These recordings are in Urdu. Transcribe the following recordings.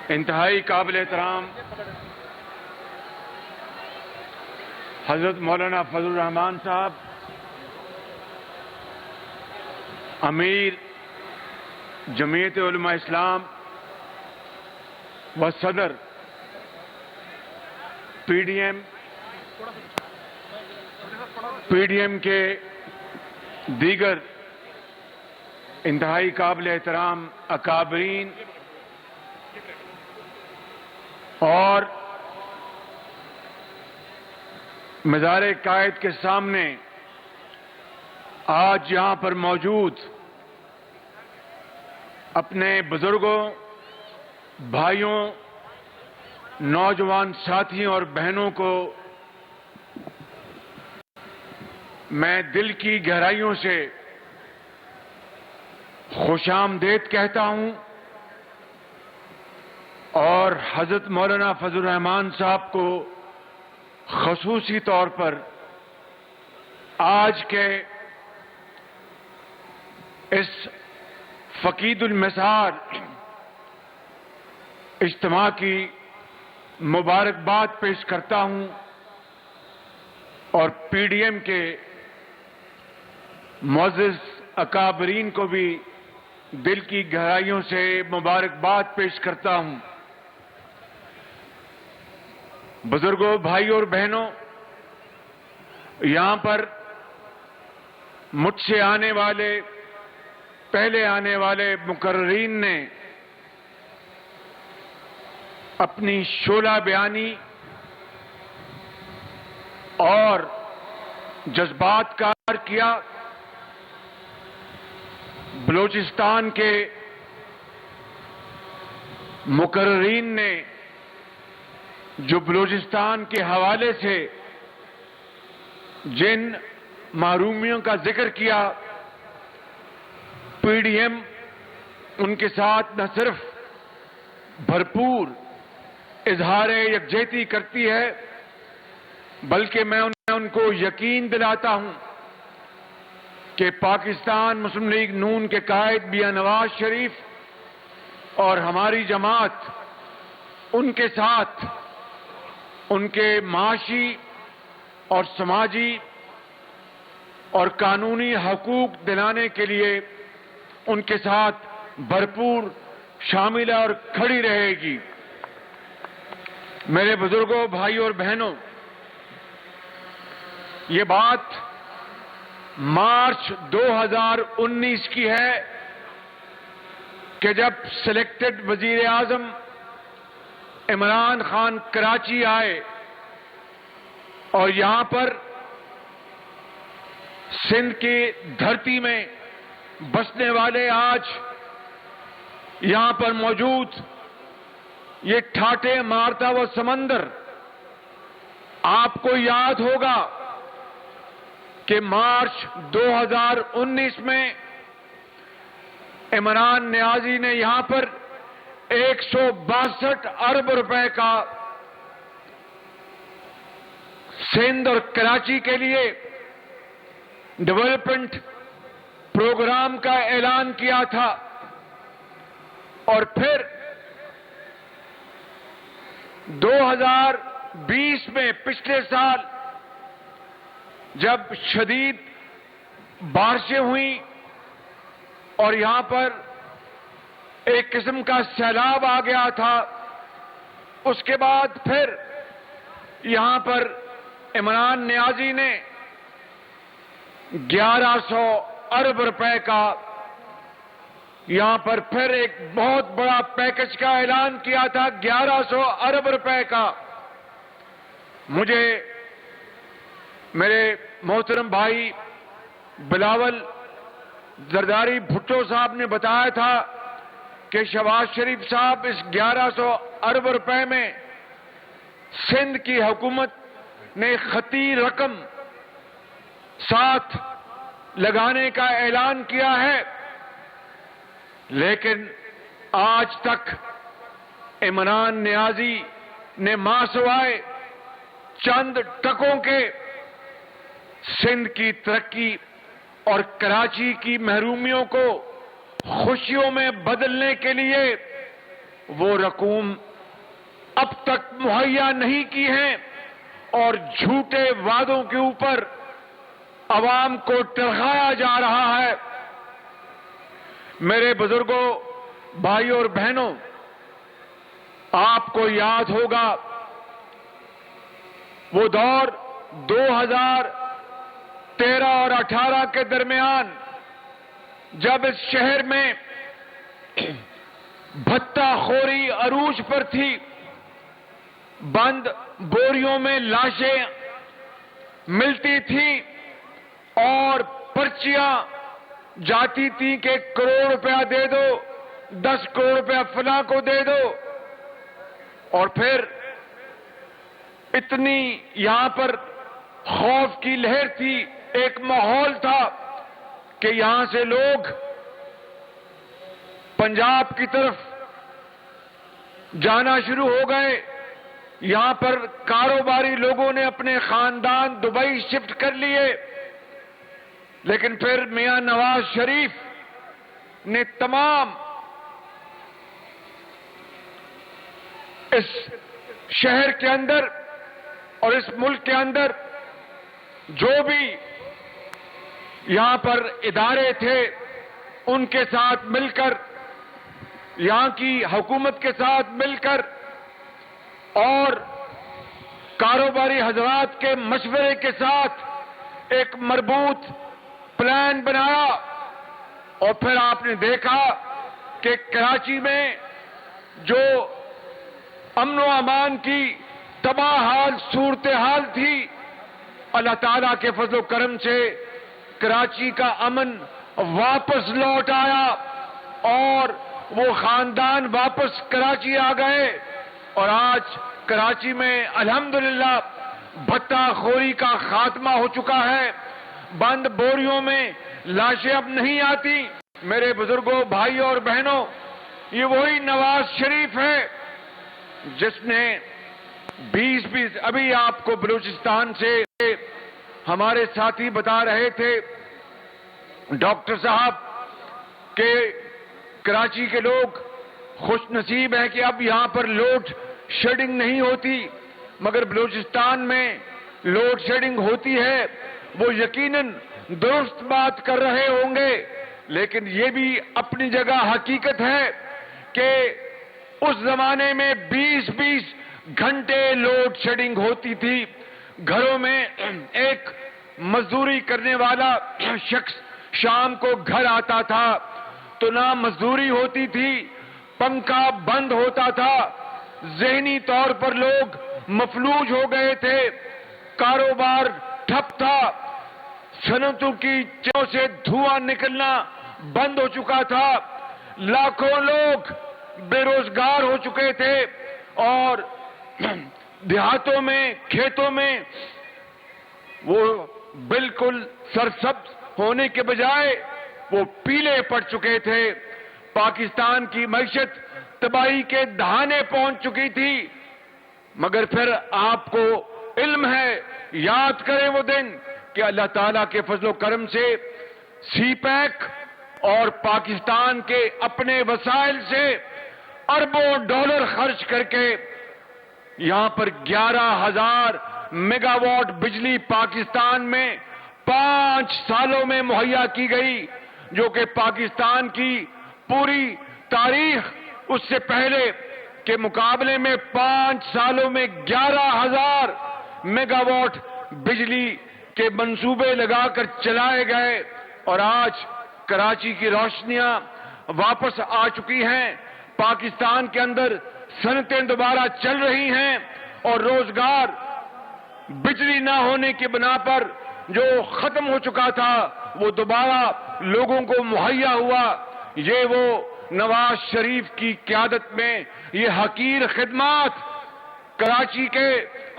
انتہائی قابل احترام حضرت مولانا فضل الرحمان صاحب، امیر جمعیت علماء اسلام و صدر پی ڈی ایم کے دیگر انتہائی قابل احترام اکابرین اور مزار قائد کے سامنے آج یہاں پر موجود اپنے بزرگوں، بھائیوں، نوجوان ساتھیوں اور بہنوں کو میں دل کی گہرائیوں سے خوش آمدید کہتا ہوں اور حضرت مولانا فضل الرحمان صاحب کو خصوصی طور پر آج کے اس فقید المسار اجتماع کی مبارکباد پیش کرتا ہوں اور پی ڈی ایم کے معزز اکابرین کو بھی دل کی گہرائیوں سے مبارکباد پیش کرتا ہوں۔ بزرگوں، بھائیوں اور بہنوں، یہاں پر مجھ سے پہلے آنے والے مقررین نے اپنی شعلہ بیانی اور جذبات کا اظہار کیا۔ بلوچستان کے مقررین نے جو بلوچستان کے حوالے سے جن محرومیوں کا ذکر کیا، پی ڈی ایم ان کے ساتھ نہ صرف بھرپور اظہار یکجہتی کرتی ہے بلکہ میں ان کو یقین دلاتا ہوں کہ پاکستان مسلم لیگ نون کے قائد میاں نواز شریف اور ہماری جماعت ان کے ساتھ ان کے معاشی اور سماجی اور قانونی حقوق دلانے کے لیے ان کے ساتھ بھرپور شامل اور کھڑی رہے گی۔ میرے بزرگوں، بھائیوں اور بہنوں، یہ بات مارچ 2019 کی ہے کہ جب سلیکٹڈ وزیر اعظم عمران خان کراچی آئے اور یہاں پر سندھ کی دھرتی میں بسنے والے آج یہاں پر موجود یہ ٹھاٹھے مارتا وہ سمندر، آپ کو یاد ہوگا کہ مارچ 2019 میں عمران نیازی نے یہاں پر 162 ارب روپے کا سندھ اور کراچی کے لیے ڈیولپمنٹ پروگرام کا اعلان کیا تھا، اور پھر 2020 میں پچھلے سال جب شدید بارشیں ہوئیں اور یہاں پر ایک قسم کا سیلاب آ گیا تھا، اس کے بعد پھر یہاں پر عمران نیازی نے 1100 ارب روپے کا یہاں پر پھر ایک بہت بڑا پیکج کا اعلان کیا تھا، 1100 ارب روپے کا۔ مجھے میرے محترم بھائی بلاول زرداری بھٹو صاحب نے بتایا تھا کہ شہباز شریف صاحب اس 1100 ارب روپے میں سندھ کی حکومت نے خطی رقم ساتھ لگانے کا اعلان کیا ہے، لیکن آج تک عمران نیازی نے ماں سوائے چند ٹکوں کے سندھ کی ترقی اور کراچی کی محرومیوں کو خوشیوں میں بدلنے کے لیے وہ رقوم اب تک مہیا نہیں کی ہیں اور جھوٹے وعدوں کے اوپر عوام کو ٹرہایا جا رہا ہے۔ میرے بزرگوں، بھائیوں اور بہنوں، آپ کو یاد ہوگا وہ دور 2013 اور 18 کے درمیان جب اس شہر میں بھتہ خوری عروج پر تھی، بند بوریوں میں لاشیں ملتی تھیں اور پرچیاں جاتی تھیں کہ 1 کروڑ روپیہ دے دو، 10 کروڑ روپیہ فلاں کو دے دو، اور پھر اتنی یہاں پر خوف کی لہر تھی، ایک ماحول تھا کہ یہاں سے لوگ پنجاب کی طرف جانا شروع ہو گئے۔ یہاں پر کاروباری لوگوں نے اپنے خاندان دبئی شفٹ کر لیے، لیکن پھر میاں نواز شریف نے تمام اس شہر کے اندر اور اس ملک کے اندر جو بھی یہاں پر ادارے تھے ان کے ساتھ مل کر، یہاں کی حکومت کے ساتھ مل کر اور کاروباری حضرات کے مشورے کے ساتھ ایک مربوط پلان بنایا، اور پھر آپ نے دیکھا کہ کراچی میں جو امن و امان کی تباہ حال صورتحال تھی، اللہ تعالیٰ کے فضل و کرم سے کراچی کا امن واپس لوٹ آیا اور وہ خاندان واپس کراچی آ گئے، اور آج کراچی میں الحمدللہ بھتہ خوری کا خاتمہ ہو چکا ہے۔ بند بوریوں میں لاشیں اب نہیں آتی۔ میرے بزرگوں، بھائیوں اور بہنوں، یہ وہی نواز شریف ہے جس نے 20 ابھی آپ کو بلوچستان سے ہمارے ساتھی بتا رہے تھے ڈاکٹر صاحب کہ کراچی کے لوگ خوش نصیب ہیں کہ اب یہاں پر لوڈ شیڈنگ نہیں ہوتی، مگر بلوچستان میں لوڈ شیڈنگ ہوتی ہے۔ وہ یقیناً درست بات کر رہے ہوں گے، لیکن یہ بھی اپنی جگہ حقیقت ہے کہ اس زمانے میں 20 گھنٹے لوڈ شیڈنگ ہوتی تھی۔ گھروں میں ایک مزدوری کرنے والا شخص شام کو گھر آتا تھا تو نہ مزدوری ہوتی تھی، پنکھا بند ہوتا تھا، ذہنی طور پر لوگ مفلوج ہو گئے تھے، کاروبار ٹھپ تھا، صنعتوں کی چوں سے دھواں نکلنا بند ہو چکا تھا، لاکھوں لوگ بے روزگار ہو چکے تھے، اور دیہاتوں میں، کھیتوں میں وہ بالکل سرسبز ہونے کے بجائے وہ پیلے پڑ چکے تھے۔ پاکستان کی معیشت تباہی کے دہانے پہنچ چکی تھی، مگر پھر آپ کو علم ہے، یاد کریں وہ دن کہ اللہ تعالیٰ کے فضل و کرم سے سی پیک اور پاکستان کے اپنے وسائل سے اربوں ڈالر خرچ کر کے یہاں پر 11,000 میگا واٹ بجلی پاکستان میں 5 سالوں میں مہیا کی گئی، جو کہ پاکستان کی پوری تاریخ اس سے پہلے کے مقابلے میں 5 سالوں میں 11,000 میگا واٹ بجلی کے منصوبے لگا کر چلائے گئے، اور آج کراچی کی روشنیاں واپس آ چکی ہیں، پاکستان کے اندر صنعتیں دوبارہ چل رہی ہیں، اور روزگار بجلی نہ ہونے کی بنا پر جو ختم ہو چکا تھا وہ دوبارہ لوگوں کو مہیا ہوا۔ یہ وہ نواز شریف کی قیادت میں یہ حقیر خدمات، کراچی کے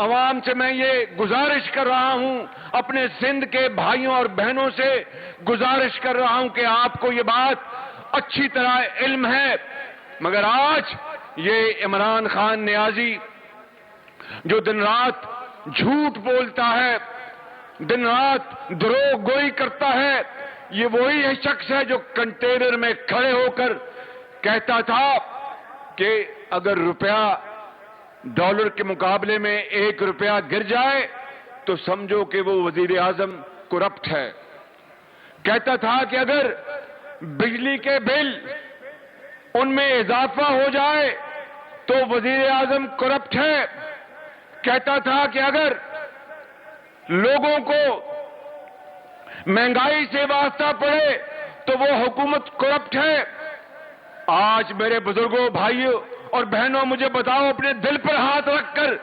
عوام سے میں یہ گزارش کر رہا ہوں، اپنے سندھ کے بھائیوں اور بہنوں سے گزارش کر رہا ہوں کہ آپ کو یہ بات اچھی طرح علم ہے، مگر آج یہ عمران خان نیازی جو دن رات جھوٹ بولتا ہے، دن رات دروغ گوئی کرتا ہے، یہ وہی شخص ہے جو کنٹینر میں کھڑے ہو کر کہتا تھا کہ اگر روپیہ ڈالر کے مقابلے میں 1 روپیہ گر جائے تو سمجھو کہ وہ وزیر اعظم کرپٹ ہے. کہتا تھا کہ اگر بجلی کے بل ان میں اضافہ ہو جائے تو وزیر اعظم کرپٹ ہے. کہتا تھا کہ اگر لوگوں کو مہنگائی سے واسطہ پڑے تو وہ حکومت کرپٹ ہے. آج میرے بزرگوں، بھائیوں اور بہنوں، مجھے بتاؤ اپنے دل پر ہاتھ رکھ کر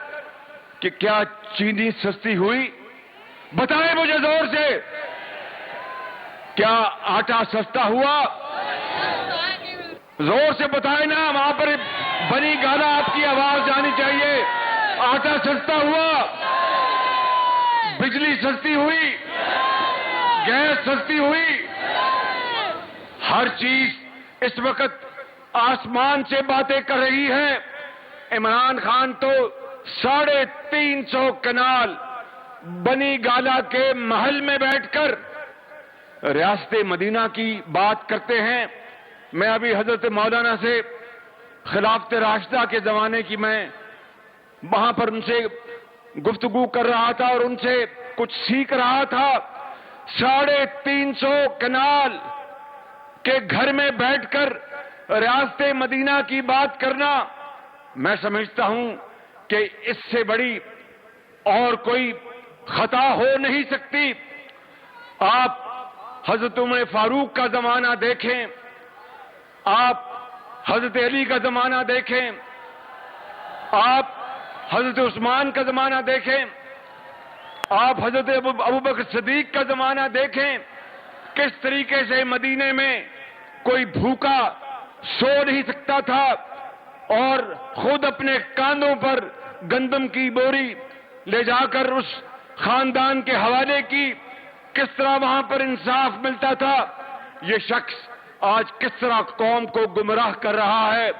کہ کیا چینی سستی ہوئی؟ بتائیں مجھے زور سے. کیا آٹا سستا ہوا؟ زور سے بتائیں نا، وہاں پر بنی گالا آپ کی آواز جانی چاہیے. آٹا سستا ہوا؟ بجلی سستی ہوئی؟ گیس سستی ہوئی؟ ہر چیز اس وقت آسمان سے باتیں کر رہی ہے. عمران خان تو 350 کنال بنی گالا کے محل میں بیٹھ کر ریاست مدینہ کی بات کرتے ہیں. میں ابھی حضرت مولانا سے خلافت راشدہ کے زمانے کی میں وہاں پر ان سے گفتگو کر رہا تھا اور ان سے کچھ سیکھ رہا تھا. 350 کنال کے گھر میں بیٹھ کر ریاست مدینہ کی بات کرنا، میں سمجھتا ہوں کہ اس سے بڑی اور کوئی خطا ہو نہیں سکتی. آپ حضرت عمر فاروق کا زمانہ دیکھیں، آپ حضرت علی کا زمانہ دیکھیں، آپ حضرت عثمان کا زمانہ دیکھیں، آپ حضرت ابوبکر صدیق کا زمانہ دیکھیں. کس طریقے سے مدینے میں کوئی بھوکا سو نہیں سکتا تھا اور خود اپنے کاندھوں پر گندم کی بوری لے جا کر اس خاندان کے حوالے کی. کس طرح وہاں پر انصاف ملتا تھا. یہ شخص آج کس طرح قوم کو گمراہ کر رہا ہے.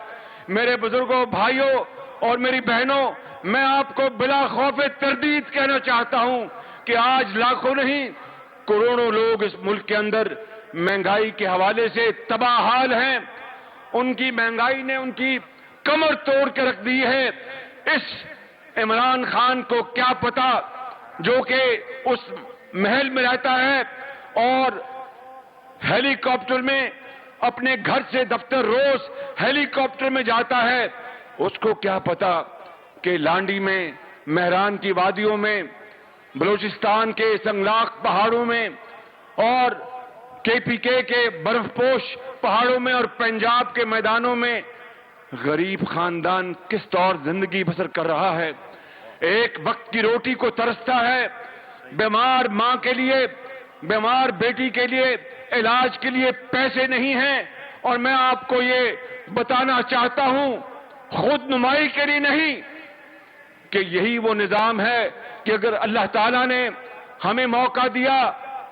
میرے بزرگوں، بھائیوں اور میری بہنوں، میں آپ کو بلا خوف تردید کہنا چاہتا ہوں کہ آج لاکھوں نہیں کروڑوں لوگ اس ملک کے اندر مہنگائی کے حوالے سے تباہ حال ہیں. ان کی مہنگائی نے ان کی کمر توڑ کے رکھ دی ہے. اس عمران خان کو کیا پتا جو کہ اس محل میں رہتا ہے اور ہیلی کاپٹر میں اپنے گھر سے دفتر روز ہیلی کاپٹر میں جاتا ہے. اس کو کیا پتا کہ لانڈی میں، مہران کی وادیوں میں، بلوچستان کے سنگلاخ پہاڑوں میں اور KPK کے برف پوش پہاڑوں میں اور پنجاب کے میدانوں میں غریب خاندان کس طور زندگی بسر کر رہا ہے. ایک وقت کی روٹی کو ترستا ہے. بیمار ماں کے لیے، بیمار بیٹی کے لیے علاج کے لیے پیسے نہیں ہیں. اور میں آپ کو یہ بتانا چاہتا ہوں، خود نمائی کے لیے نہیں، کہ یہی وہ نظام ہے کہ اگر اللہ تعالیٰ نے ہمیں موقع دیا،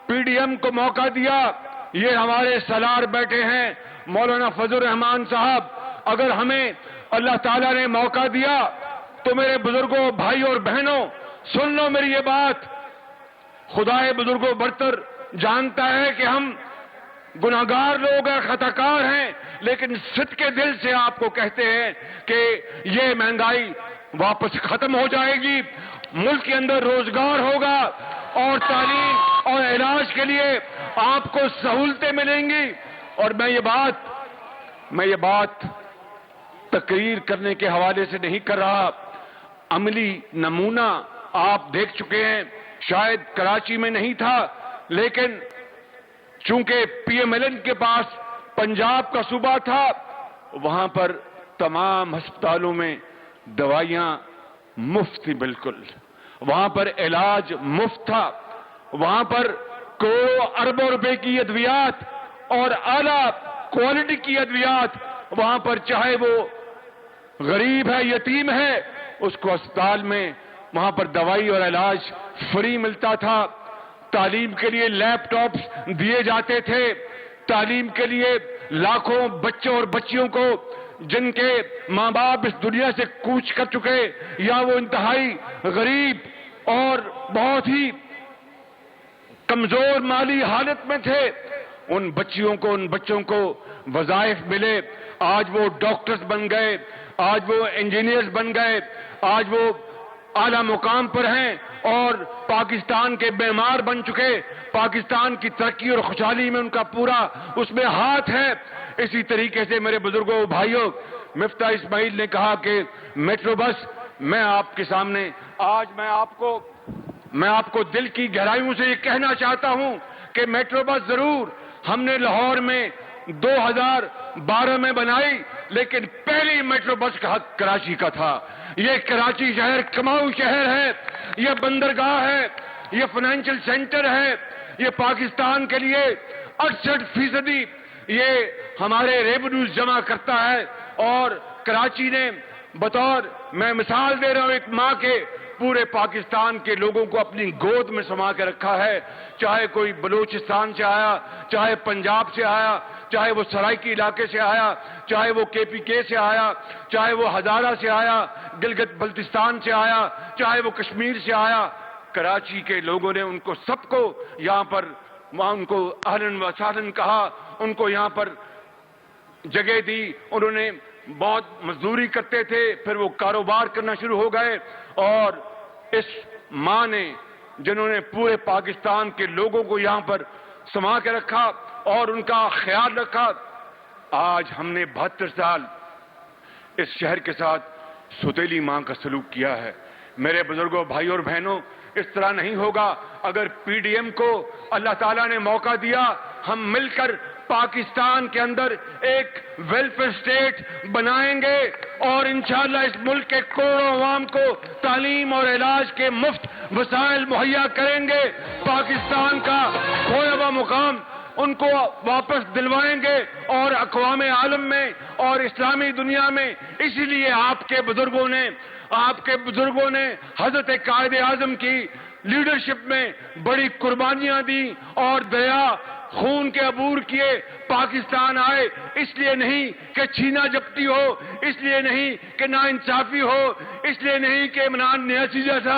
PDM کو موقع دیا، یہ ہمارے سالار بیٹھے ہیں مولانا فضل الرحمان صاحب، اگر ہمیں اللہ تعالیٰ نے موقع دیا تو میرے بزرگوں، بھائیوں اور بہنوں، سن لو میری یہ بات. خدائے بزرگوں برتر جانتا ہے کہ ہم گناہگار لوگ ہیں، خطاکار ہیں، لیکن صدقے دل سے آپ کو کہتے ہیں کہ یہ مہنگائی واپس ختم ہو جائے گی، ملک کے اندر روزگار ہوگا اور تعلیم اور علاج کے لیے آپ کو سہولتیں ملیں گی. اور میں یہ بات تقریر کرنے کے حوالے سے نہیں کر رہا، عملی نمونہ آپ دیکھ چکے ہیں. شاید کراچی میں نہیں تھا، لیکن چونکہ PMLN کے پاس پنجاب کا صوبہ تھا، وہاں پر تمام ہسپتالوں میں دوائیاں مفت تھی. بالکل وہاں پر علاج مفت تھا. وہاں پر کروڑوں اربوں روپے کی ادویات اور اعلیٰ کوالٹی کی ادویات، وہاں پر چاہے وہ غریب ہے، یتیم ہے، اس کو اسپتال میں وہاں پر دوائی اور علاج فری ملتا تھا. تعلیم کے لیے لیپ ٹاپس دیے جاتے تھے. تعلیم کے لیے لاکھوں بچوں اور بچیوں کو جن کے ماں باپ اس دنیا سے کوچ کر چکے یا وہ انتہائی غریب اور بہت ہی کمزور مالی حالت میں تھے، ان بچوں کو وظائف ملے. آج وہ ڈاکٹرز بن گئے، آج وہ انجینئرز بن گئے، آج وہ اعلیٰ مقام پر ہیں اور پاکستان کے معمار بن چکے. پاکستان کی ترقی اور خوشحالی میں ان کا پورا اس میں ہاتھ ہے. اسی طریقے سے میرے بزرگوں بھائیوں، مفتاح اسماعیل نے کہا کہ میٹرو بس، میں آپ کے سامنے آج میں آپ کو دل کی گہرائیوں سے یہ کہنا چاہتا ہوں کہ میٹرو بس ضرور ہم نے لاہور میں 2012 میں بنائی، لیکن پہلی میٹرو بس کا حق کراچی کا تھا. یہ کراچی شہر کماؤ شہر ہے، یہ بندرگاہ ہے، یہ فائنینشیل سینٹر ہے، یہ پاکستان کے لیے 68% یہ ہمارے ریونیوز جمع کرتا ہے. اور کراچی نے بطور، میں مثال دے رہا ہوں ایک ماں کے، پورے پاکستان کے لوگوں کو اپنی گود میں سما کے رکھا ہے. چاہے کوئی بلوچستان سے آیا، چاہے پنجاب سے آیا، چاہے وہ سرائکی علاقے سے آیا، چاہے وہ KPK سے آیا، چاہے وہ ہزارہ سے آیا، گلگت بلتستان سے آیا، چاہے وہ کشمیر سے آیا. کراچی کے لوگوں نے ان کو سب کو یہاں پر ان کو اہلاً و سہلاً کہا، ان کو یہاں پر جگہ دی. انہوں نے بہت مزدوری کرتے تھے، پھر وہ کاروبار کرنا شروع ہو گئے. اور اس ماں نے، جنہوں نے پورے پاکستان کے لوگوں کو یہاں پر سما کے رکھا اور ان کا خیال رکھا، آج ہم نے 72 سال اس شہر کے ساتھ ستیلی ماں کا سلوک کیا ہے. میرے بزرگوں بھائیوں اور بہنوں، اس طرح نہیں ہوگا. اگر PDM کو اللہ تعالیٰ نے موقع دیا، ہم مل کر پاکستان کے اندر ایک ویلفیئر اسٹیٹ بنائیں گے اور انشاءاللہ اس ملک کے کروڑوں عوام کو تعلیم اور علاج کے مفت وسائل مہیا کریں گے. پاکستان کا کھویا ہوا مقام ان کو واپس دلوائیں گے اور اقوام عالم میں اور اسلامی دنیا میں. اسی لیے آپ کے بزرگوں نے حضرت قائد اعظم کی لیڈرشپ میں بڑی قربانیاں دی اور دریا خون کے عبور کیے. پاکستان آئے اس لیے نہیں کہ چھینا جپٹی ہو، اس لیے نہیں کہ ناانصافی ہو، اس لیے نہیں کہ عمران نیازی جیسا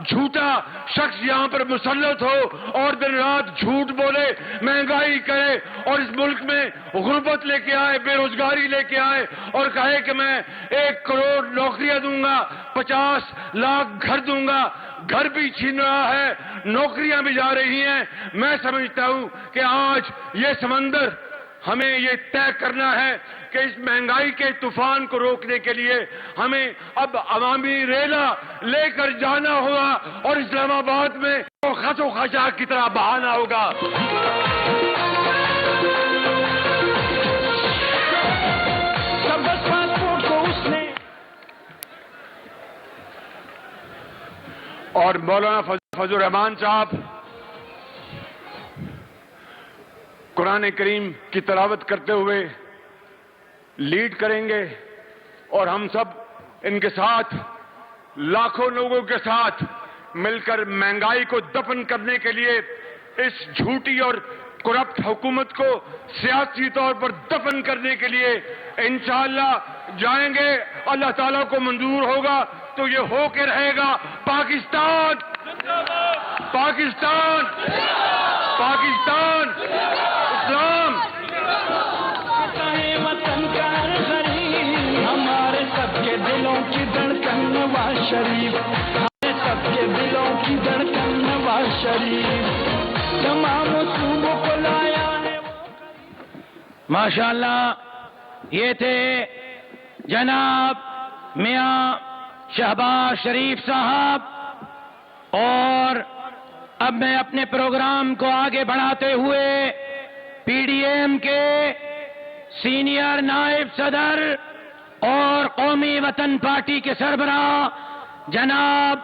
جھوٹا شخص یہاں پر مسلط ہو اور دن رات جھوٹ بولے، مہنگائی کرے اور اس ملک میں غربت لے کے آئے، بے روزگاری لے کے آئے اور کہے کہ میں 1 کروڑ نوکریاں دوں گا، 50 لاکھ گھر دوں گا. گھر بھی چھین رہا ہے، نوکریاں بھی جا رہی ہیں. میں سمجھتا ہوں کہ آج یہ سمندر ہمیں یہ طے کرنا ہے کہ اس مہنگائی کے طوفان کو روکنے کے لیے ہمیں اب عوامی ریلا لے کر جانا ہوگا اور اسلام آباد میں خس و خاشاک کی طرح بہانا ہوگا. اور مولانا فضل الرحمان صاحب قرآن کریم کی تلاوت کرتے ہوئے لیڈ کریں گے اور ہم سب ان کے ساتھ لاکھوں لوگوں کے ساتھ مل کر مہنگائی کو دفن کرنے کے لیے اس جھوٹی اور کرپٹ حکومت کو سیاسی طور پر دفن کرنے کے لیے انشاءاللہ جائیں گے. اللہ تعالیٰ کو منظور ہوگا تو یہ ہو کے رہے گا. پاکستان پاکستان پاکستان اسلام. وطن کا غریب ہمارے سب کے دلوں کی دھڑکن نواز شریف، ہمارے سب کے دلوں کی دھڑکن نواز شریف، تمام صوبوں کو لایا ہے. ماشاءاللہ یہ تھے جناب میاں شہباز شریف صاحب. اور اب میں اپنے پروگرام کو آگے بڑھاتے ہوئے PDM کے سینئر نائب صدر اور قومی وطن پارٹی کے سربراہ جناب